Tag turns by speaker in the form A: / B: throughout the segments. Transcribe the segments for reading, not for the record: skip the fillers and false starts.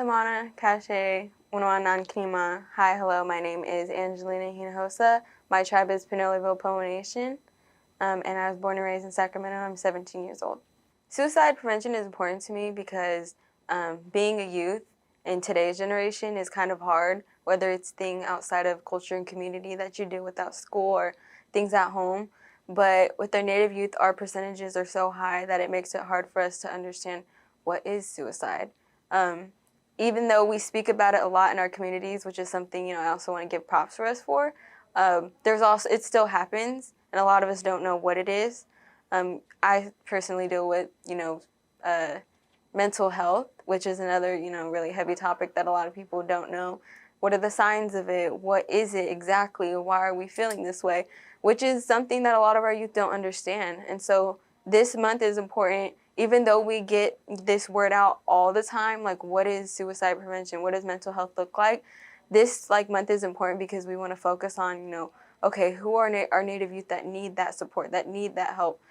A: Samana, Cache, Unawanan Kima. Hi, hello, my name is Angelina Hinojosa. My tribe is Pinoleville Pomo Nation, and I was born and raised in Sacramento. I'm 17 years old. Suicide prevention is important to me because being a youth in today's generation is kind of hard, whether it's things outside of culture and community that you do without school or things at home. But with our Native youth, our percentages are so high that it makes it hard for us to understand what is suicide. Even though we speak about it a lot in our communities, which is something I also want to give props for us for, it still happens, and a lot of us don't know what it is. I personally deal with mental health, which is another really heavy topic that a lot of people don't know. What are the signs of it? What is it exactly? Why are we feeling this way? Which is something that a lot of our youth don't understand. And so this month is important, even though we get this word out all the time, like what is suicide prevention? What does mental health look like? This month is important because we want to focus on, okay, who are our Native youth that need that support, that need that help?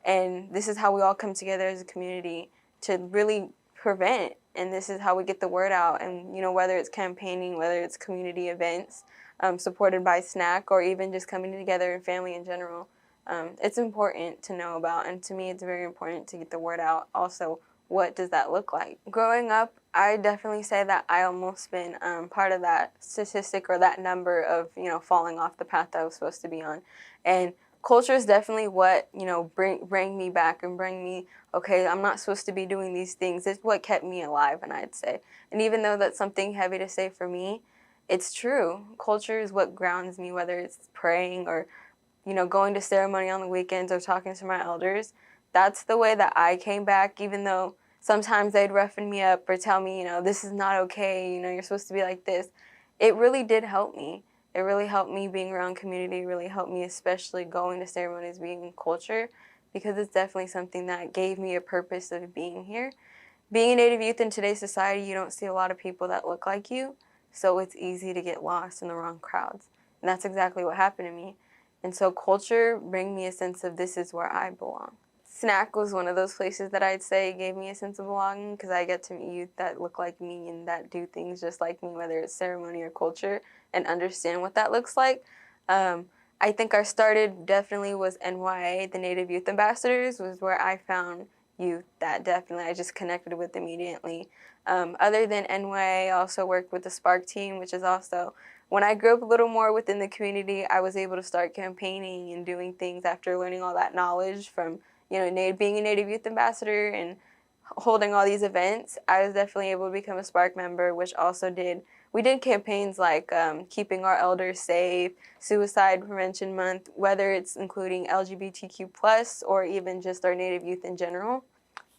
A: And this is how we all come together as a community to really prevent. And this is how we get the word out. And, whether it's campaigning, whether it's community events supported by SNAC, or even just coming together and family in general, it's important to know about. And to me, it's very important to get the word out. Also, what does that look like? Growing up, I definitely say that I almost been part of that statistic or that number of, falling off the path that I was supposed to be on. And culture is definitely what, bring me back and bring me, okay, I'm not supposed to be doing these things. It's what kept me alive, and I'd say. And even though that's something heavy to say for me, it's true. Culture is what grounds me, whether it's praying or, going to ceremony on the weekends or talking to my elders. That's the way that I came back, even though sometimes they'd roughen me up or tell me, this is not okay, you're supposed to be like this. It really did help me. It really helped me being around community. It really helped me, especially going to ceremonies, being in culture, because it's definitely something that gave me a purpose of being here. Being a Native youth in today's society, you don't see a lot of people that look like you, so it's easy to get lost in the wrong crowds. And that's exactly what happened to me. And so culture bring me a sense of this is where I belong. SNAC was one of those places that I'd say gave me a sense of belonging, because I get to meet youth that look like me and that do things just like me, whether it's ceremony or culture, and understand what that looks like. I think I started definitely was NYA, the Native Youth Ambassadors, was where I found youth that definitely I just connected with immediately. Other than NYA, I also worked with the Spark team, which is also, when I grew up a little more within the community, I was able to start campaigning and doing things after learning all that knowledge from being a Native Youth Ambassador and holding all these events. I was definitely able to become a Spark member, which also we did campaigns like keeping our elders safe, Suicide Prevention Month, whether it's including LGBTQ+, or even just our Native youth in general.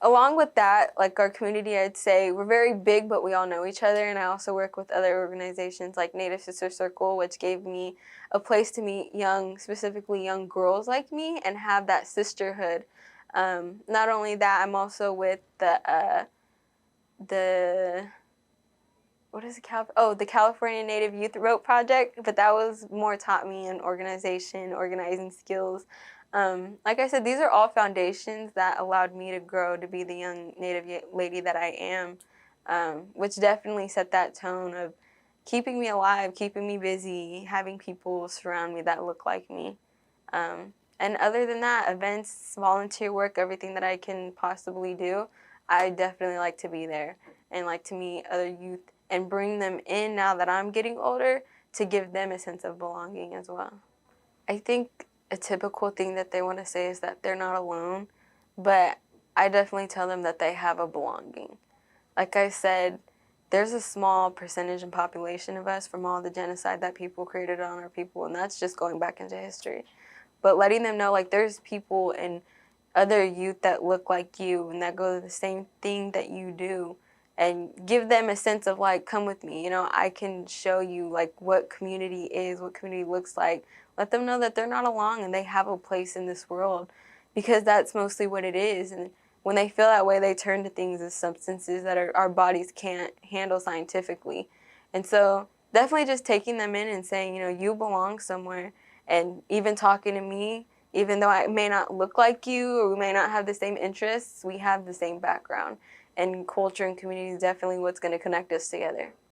A: Along with that, like our community, I'd say we're very big, but we all know each other. And I also work with other organizations like Native Sister Circle, which gave me a place to meet specifically young girls like me, and have that sisterhood. Not only that, I'm also with the California Native Youth Rope Project, but that was more taught me in organizing skills. Like I said, these are all foundations that allowed me to grow to be the young Native lady that I am, which definitely set that tone of keeping me alive, keeping me busy, having people surround me that look like me. And other than that, events, volunteer work, everything that I can possibly do, I definitely like to be there and like to meet other youth and bring them in now that I'm getting older, to give them a sense of belonging as well. I think a typical thing that they want to say is that they're not alone, but I definitely tell them that they have a belonging. Like I said, there's a small percentage in population of us from all the genocide that people created on our people, and that's just going back into history. But letting them know, like, there's people and other youth that look like you and that go to the same thing that you do, and give them a sense of, like, come with me. I can show you, like, what community is, what community looks like. Let them know that they're not alone and they have a place in this world, because that's mostly what it is. And when they feel that way, they turn to things as substances that our bodies can't handle scientifically. And so definitely just taking them in and saying, you belong somewhere. And even talking to me, even though I may not look like you or we may not have the same interests, we have the same background. and culture and community is definitely what's going to connect us together.